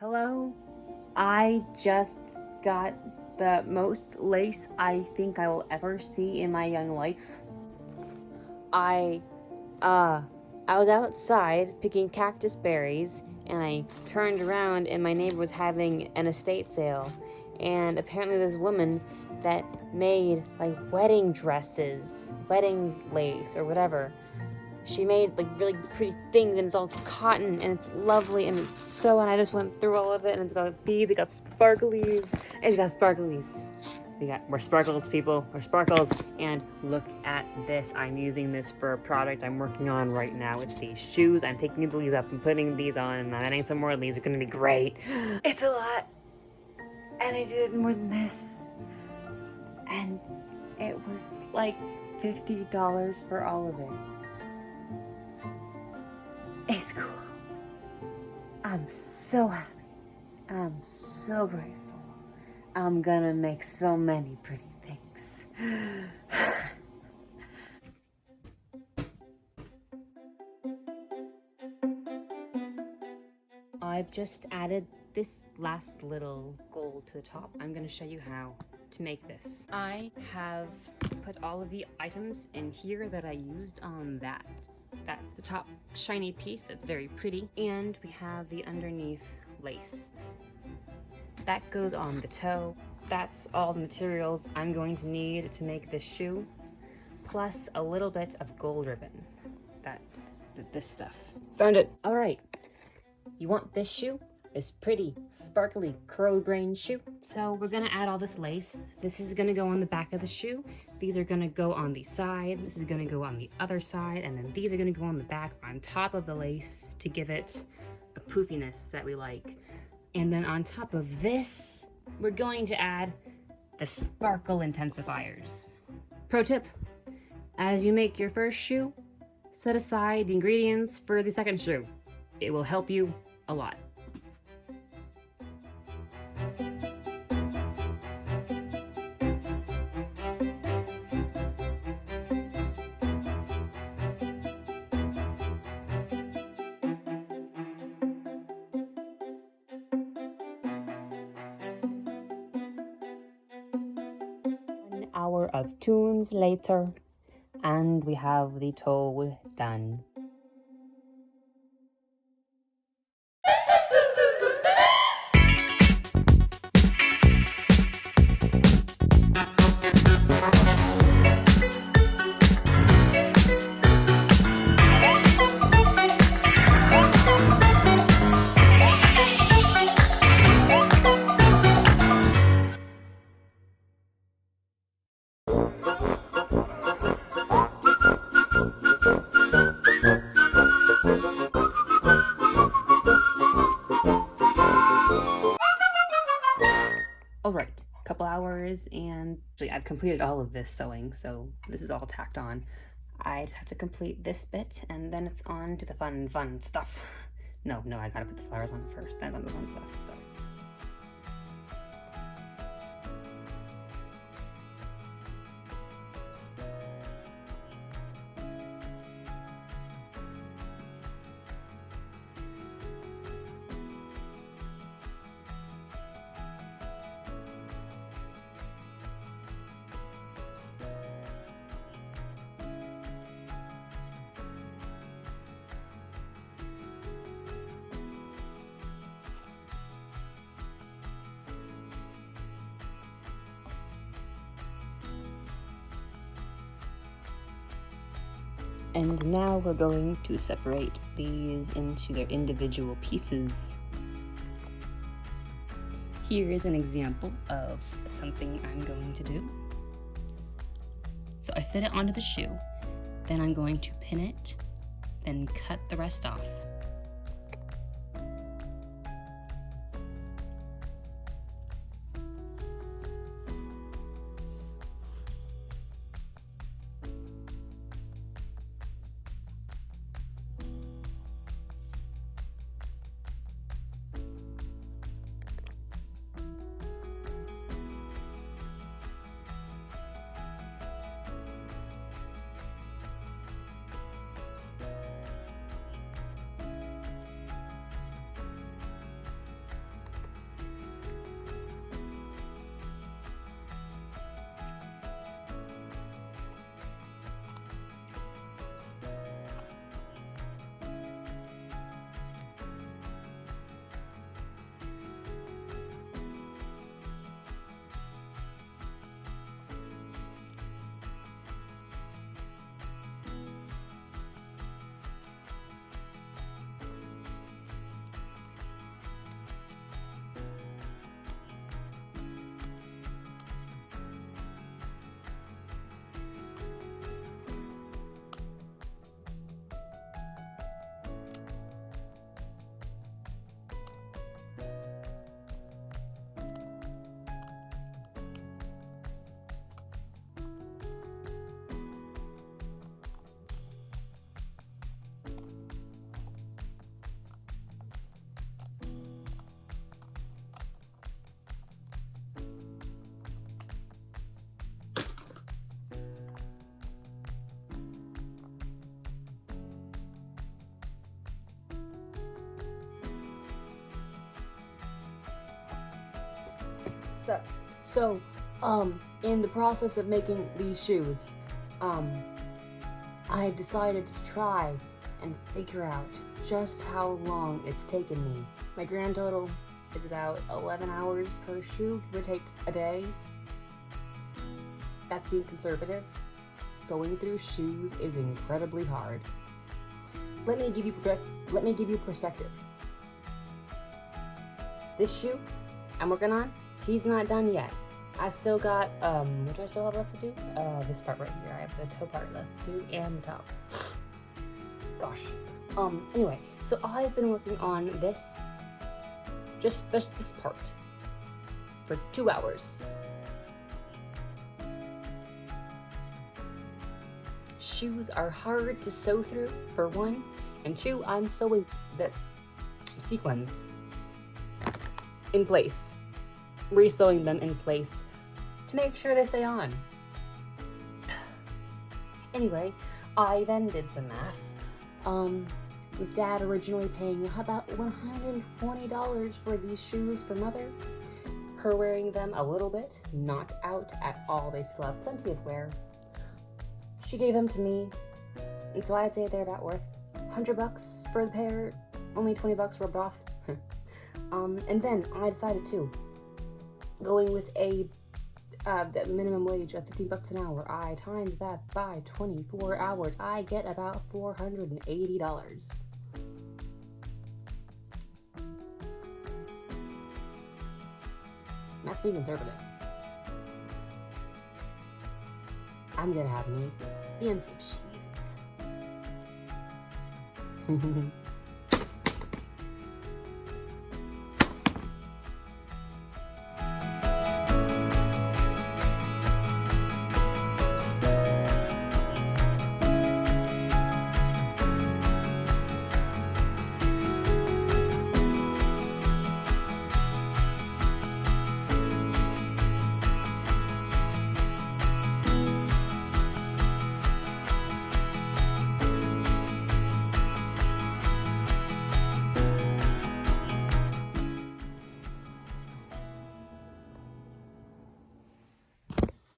Hello? I just got the most lace I think I will ever see in my young life. I was outside picking cactus berries, and I turned around and my neighbor was having an estate sale. And apparently this woman that made like wedding dresses, wedding lace or whatever. She made like really pretty things, and it's all cotton, and it's lovely, and and I just went through all of it, and it's got beads, it got sparklies, we're sparkles, people, we're sparkles. And look at this. I'm using this for a product I'm working on right now. It's these shoes. I'm taking these up and putting these on, and I'm adding some more of these. It's gonna be great. It's a lot, and I did more than this, and it was like $50 for all of it. It's cool. I'm so happy. I'm so grateful. I'm gonna make so many pretty things. I've just added this last little gold to the top. I'm gonna show you how to make this. I have put all of the items in here that I used on that. That's the top shiny piece that's very pretty. And we have the underneath lace. That goes on the toe. That's all the materials I'm going to need to make this shoe, plus a little bit of gold ribbon. This stuff. Found it. All right. You want this shoe? This pretty, sparkly, crow-brain shoe. So we're gonna add all this lace. This is gonna go on the back of the shoe. These are gonna go on the side. This is gonna go on the other side. And then these are gonna go on the back on top of the lace to give it a poofiness that we like. And then on top of this, we're going to add the sparkle intensifiers. Pro tip, as you make your first shoe, set aside the ingredients for the second shoe. It will help you a lot. An hour of tunes later, and we have the toe done. All right, a couple hours, and actually I've completed all of this sewing, so this is all tacked on. I just have to complete this bit, and then it's on to the fun stuff. No, I gotta put the flowers on first, then on the fun stuff, so. And now we're going to separate these into their individual pieces. Here is an example of something I'm going to do. So I fit it onto the shoe, then I'm going to pin it, then cut the rest off. So, in the process of making these shoes, I've decided to try and figure out just how long it's taken me. My grand total is about 11 hours per shoe, give or take a day. That's being conservative. Sewing through shoes is incredibly hard. Let me give you perspective. This shoe I'm working on, he's not done yet. I still got, what do I still have left to do? This part right here. I have the toe part left to do and the top. Gosh. Anyway, so I've been working on this, just this part, for 2 hours. Shoes are hard to sew through, for one, and two, I'm sewing the sequins in place, re-sewing them in place to make sure they stay on. Anyway, I then did some math. With Dad originally paying about $120 for these shoes for Mother, her wearing them a little bit, not out at all, they still have plenty of wear. She gave them to me, and so I'd say they're about worth $100 for the pair, only $20 rubbed off. And then I decided to, going with a the minimum wage of $15 an hour, I times that by 24 hours, I get about $480. That's being conservative. I'm gonna have these expensive shoes, man.